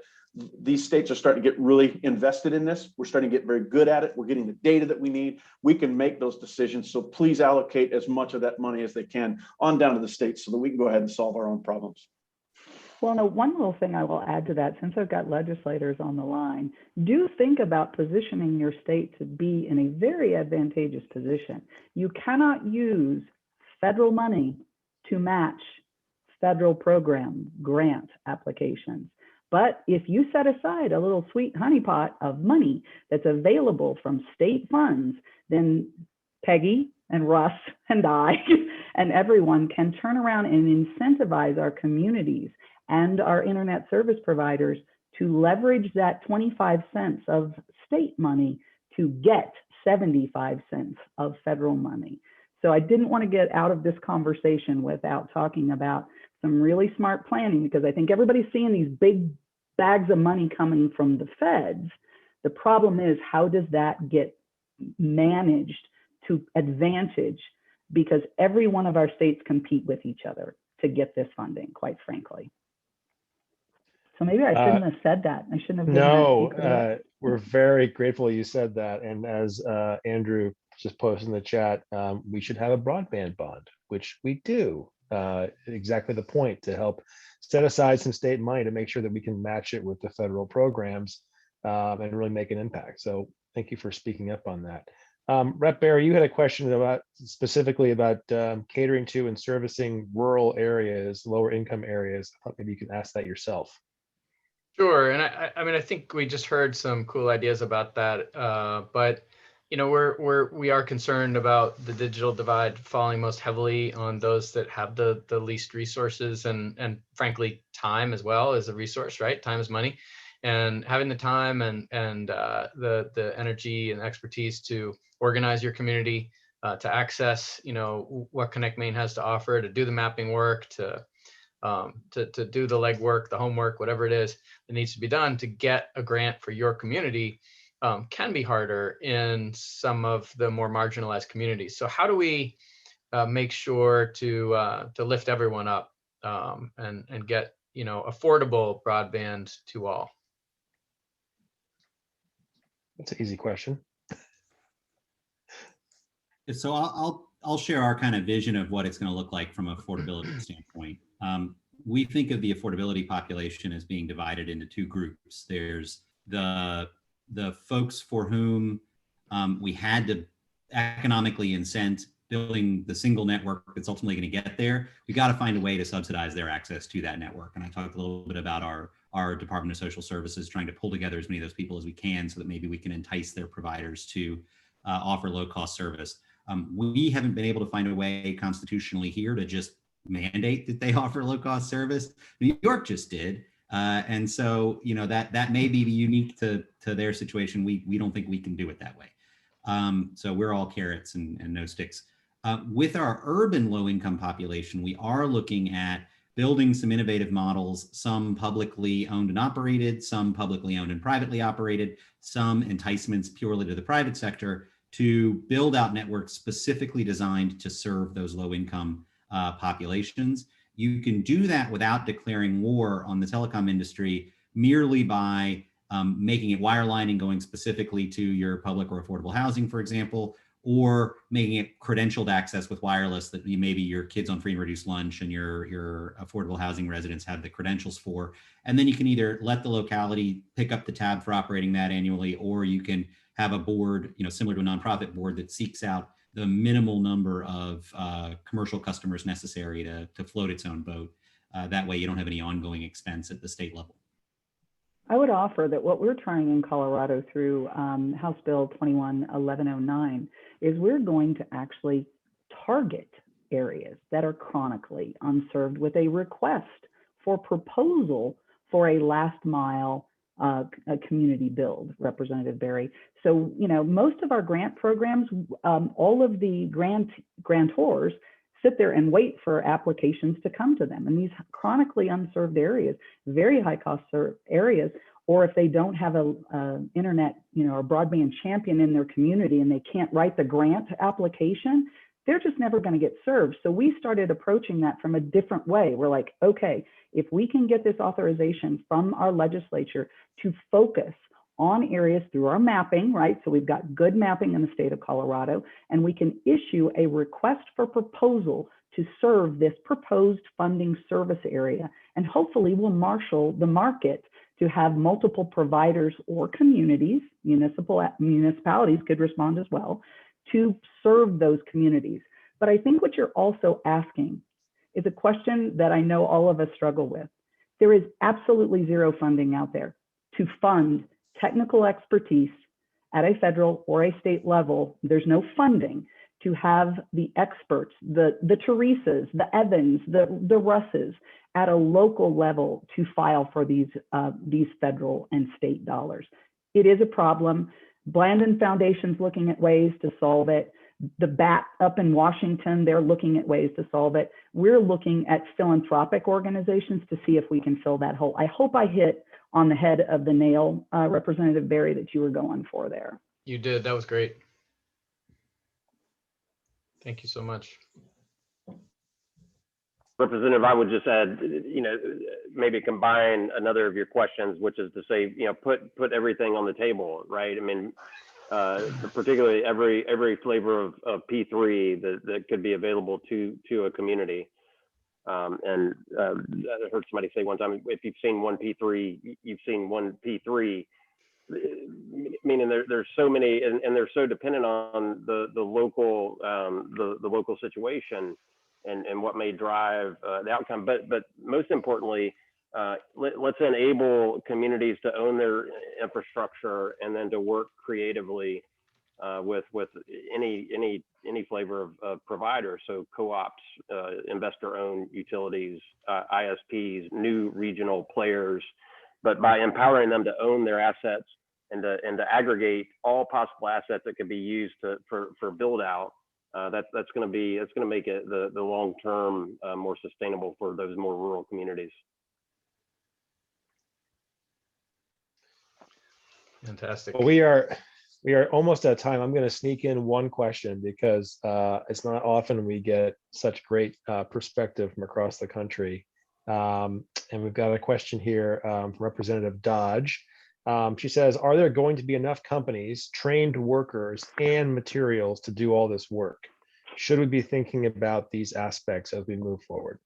these states are starting to get really invested in this. We're starting to get very good at it. We're getting the data that we need. We can make those decisions. So please allocate as much of that money as they can on down to the states so that we can go ahead and solve our own problems. Well, no, one little thing I will add to that, since I've got legislators on the line, do think about positioning your state to be in a very advantageous position. You cannot use federal money to match federal program grant applications. But if you set aside a little sweet honeypot of money that's available from state funds, then Peggy and Russ and I and everyone can turn around and incentivize our communities and our internet service providers to leverage that 25 cents of state money to get 75 cents of federal money. So I didn't want to get out of this conversation without talking about some really smart planning, because I think everybody's seeing these big bags of money coming from the feds. The problem is, how does that get managed to advantage? Because every one of our states compete with each other to get this funding, quite frankly. So maybe I shouldn't have said that. I shouldn't have. No, we're very grateful you said that. And as Andrew just posted in the chat, we should have a broadband bond, which we do. Exactly the point, to help set aside some state money to make sure that we can match it with the federal programs and really make an impact. So thank you for speaking up on that. Rep Berry, you had a question about specifically about catering to and servicing rural areas, lower income areas. I thought maybe you can ask that yourself. Sure, and I mean, I think we just heard some cool ideas about that, but you know, we are concerned about the digital divide falling most heavily on those that have the least resources, and frankly, time as well is a resource, right? Time is money, and having the time and the energy and expertise to organize your community, to access, you know, what Connect Maine has to offer, to do the mapping work, to do the legwork, the homework, whatever it is that needs to be done to get a grant for your community, can be harder in some of the more marginalized communities. So how do we make sure to lift everyone up and get, you know, affordable broadband to all? That's an easy question. So I'll share our kind of vision of what it's going to look like from an affordability standpoint. We think of the affordability population as being divided into two groups. There's the folks for whom we had to economically incent building the single network that's ultimately going to get there. We got to find a way to subsidize their access to that network. And I talked a little bit about our Department of Social Services trying to pull together as many of those people as we can so that maybe we can entice their providers to offer low-cost service. We haven't been able to find a way constitutionally here to just mandate that they offer low-cost service. New York just did. And so, you know, that may be unique to their situation. We don't think we can do it that way. So we're all carrots and no sticks. With our urban low-income population, we are looking at building some innovative models, some publicly owned and operated, some publicly owned and privately operated, some enticements purely to the private sector to build out networks specifically designed to serve those low-income populations. You can do that without declaring war on the telecom industry merely by making it wirelining, going specifically to your public or affordable housing, for example, or making it credentialed access with wireless that maybe your kids on free and reduced lunch and your affordable housing residents have the credentials for. And then you can either let the locality pick up the tab for operating that annually, or you can have a board, you know, similar to a nonprofit board that seeks out the minimal number of commercial customers necessary to float its own boat. That way you don't have any ongoing expense at the state level. I would offer that what we're trying in Colorado through House Bill 21-1109 is we're going to actually target areas that are chronically unserved with a request for proposal for a last mile a community build, Representative Berry. So, you know, most of our grant programs, all of the grantors sit there and wait for applications to come to them. And these chronically unserved areas, very high cost areas, or if they don't have a internet, you know, a broadband champion in their community and they can't write the grant application, they're just never going to get served. So we started approaching that from a different way. We're like, okay, if we can get this authorization from our legislature to focus on areas through our mapping, right? So we've got good mapping in the state of Colorado, and we can issue a request for proposal to serve this proposed funding service area. And hopefully we'll marshal the market to have multiple providers or communities, municipalities could respond as well, to serve those communities. But I think what you're also asking is a question that I know all of us struggle with. There is absolutely zero funding out there to fund technical expertise at a federal or a state level. There's no funding to have the experts, the Teresas, the Evans, the Russes at a local level to file for these federal and state dollars. It is a problem. Blandon Foundation's looking at ways to solve it. The BAT up in Washington, they're looking at ways to solve it. We're looking at philanthropic organizations to see if we can fill that hole. I hope I hit on the head of the nail, Representative Berry, that you were going for there. You did. That was great. Thank you so much. Representative, I would just add, maybe combine another of your questions, which is to say, put everything on the table, right? I mean, particularly every flavor of P3 that could be available to a community. And I heard somebody say one time, if you've seen one P3, you've seen one P3. Meaning there's so many, and they're so dependent on the local the local situation and what may drive the outcome. But most importantly, let's enable communities to own their infrastructure and then to work creatively with any flavor of provider. So co-ops, investor-owned utilities, ISPs, new regional players. But by empowering them to own their assets and to aggregate all possible assets that could be used for build out, that's going to make it the long term more sustainable for those more rural communities. Fantastic. Well, we are almost out of time. I'm going to sneak in one question because it's not often we get such great perspective from across the country. And we've got a question here from Representative Dodge. She says, are there going to be enough companies, trained workers, and materials to do all this work? Should we be thinking about these aspects as we move forward?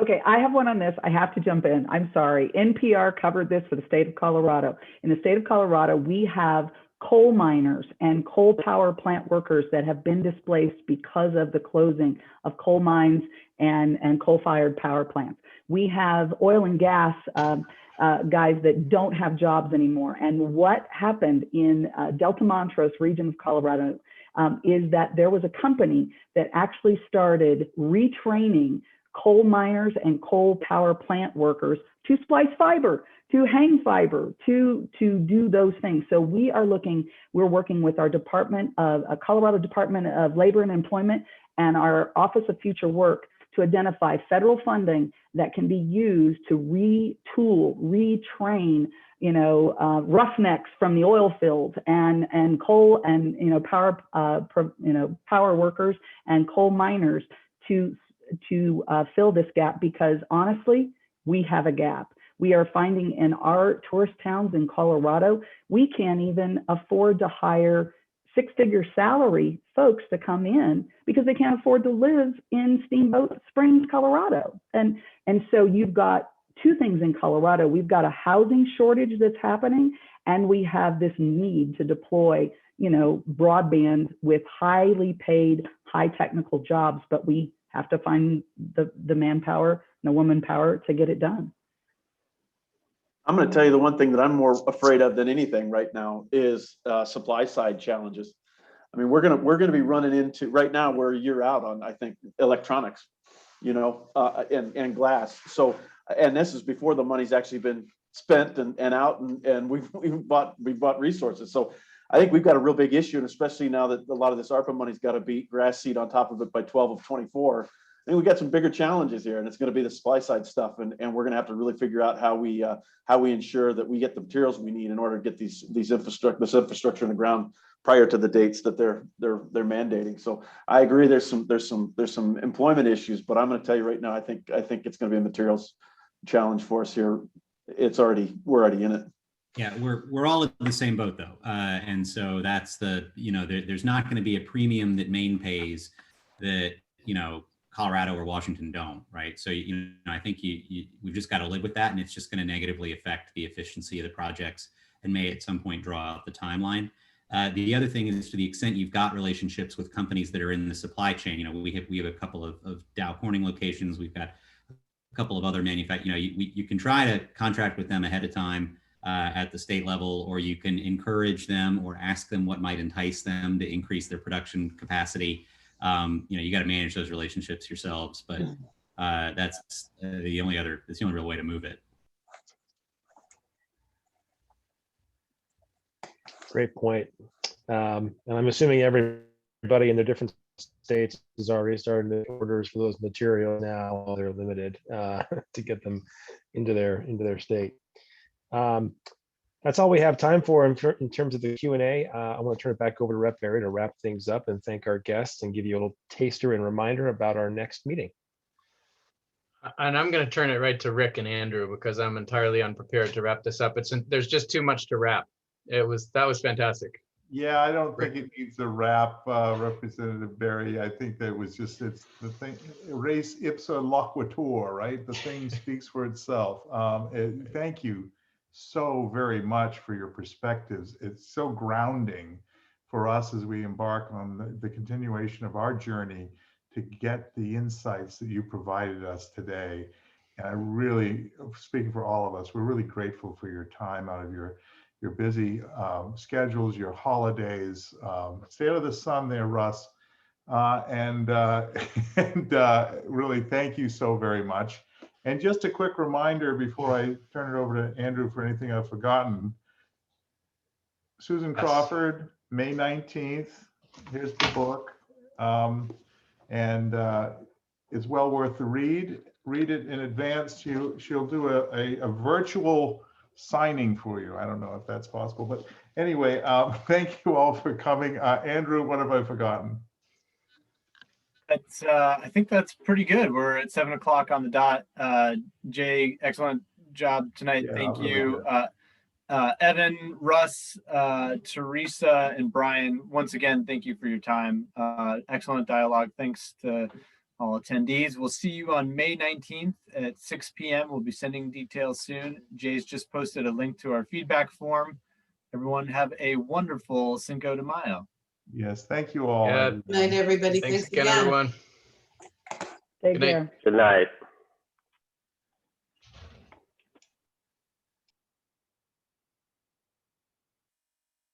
Okay, I have one on this. I have to jump in. I'm sorry. NPR covered this for the state of Colorado. In the state of Colorado, we have coal miners and coal power plant workers that have been displaced because of the closing of coal mines and coal-fired power plants. We have oil and gas guys that don't have jobs anymore. And what happened in Delta Montrose region of Colorado is that there was a company that actually started retraining coal miners and coal power plant workers to splice fiber, to hang fiber, to do those things. So we're working with our Colorado Department of Labor and Employment and our Office of Future Work to identify federal funding that can be used to retool, retrain, roughnecks from the oil fields and coal and power workers and coal miners to fill this gap, because honestly, we have a gap. We are finding in our tourist towns in Colorado, we can't even afford to hire six-figure salary folks to come in because they can't afford to live in Steamboat Springs, Colorado. And so you've got two things in Colorado. We've got a housing shortage that's happening, and we have this need to deploy, broadband with highly paid, high technical jobs, but we have to find the manpower and the woman power to get it done. I'm going to tell you the one thing that I'm more afraid of than anything right now is supply side challenges. I mean, we're going to be running into, right now we're a year out on, I think, electronics, and glass. So, and this is before the money's actually been spent and out, and we've bought resources. So I think we've got a real big issue, and especially now that a lot of this ARPA money's got to be grass seed on top of it by 12 of 24. think we got some bigger challenges here, and it's going to be the supply side stuff, and we're going to have to really figure out how we ensure that we get the materials we need in order to get this infrastructure in the ground prior to the dates that they're mandating. So I agree, there's some employment issues, but I'm going to tell you right now, I think it's going to be a materials challenge for us here. We're already in it. Yeah, we're all in the same boat though, and so that's there's not going to be a premium that Maine pays that Colorado or Washington don't, right? So I think we've just got to live with that, and it's just going to negatively affect the efficiency of the projects and may at some point draw out the timeline. The other thing is, to the extent you've got relationships with companies that are in the supply chain, we have a couple of Dow Corning locations. We've got a couple of other manufacturers. You can try to contract with them ahead of time at the state level, or you can encourage them or ask them what might entice them to increase their production capacity. You got to manage those relationships yourselves, but that's the only real way to move it. Great point. And I'm assuming everybody in their different states is already starting to orders for those materials now. While they're limited to get them into their state. That's all we have time for in terms of the Q&A. I want to turn it back over to Rep. Berry to wrap things up and thank our guests and give you a little taster and reminder about our next meeting. And I'm going to turn it right to Rick and Andrew because I'm entirely unprepared to wrap this up. There's just too much to wrap. That was fantastic. Yeah, I don't think it needs a wrap, Representative Berry. I think that was it's the thing, res ipsa loquitur, right? The thing speaks for itself. Thank you so very much for your perspectives. It's so grounding for us as we embark on the continuation of our journey to get the insights that you provided us today. And I really, speaking for all of us, we're really grateful for your time out of your busy schedules, your holidays. Stay out of the sun there, Russ. And really thank you so very much. And just a quick reminder before I turn it over to Andrew for anything I've forgotten. Susan Crawford, May 19th. Here's the book. And it's well worth the read. Read it in advance. She'll do a virtual signing for you. I don't know if that's possible, but anyway, thank you all for coming. Andrew, what have I forgotten? I think that's pretty good. We're at 7 o'clock on the dot. Jay, excellent job tonight. Yeah, thank really you. Evan, Russ, Teresa, and Brian, once again, thank you for your time. Excellent dialogue. Thanks to all attendees. We'll see you on May 19th at 6 p.m. We'll be sending details soon. Jay's just posted a link to our feedback form. Everyone have a wonderful Cinco de Mayo. Yes, thank you all. Yeah. Good night, everybody. Thanks Thanks again, again. everyone. Take Good night. care. Good night.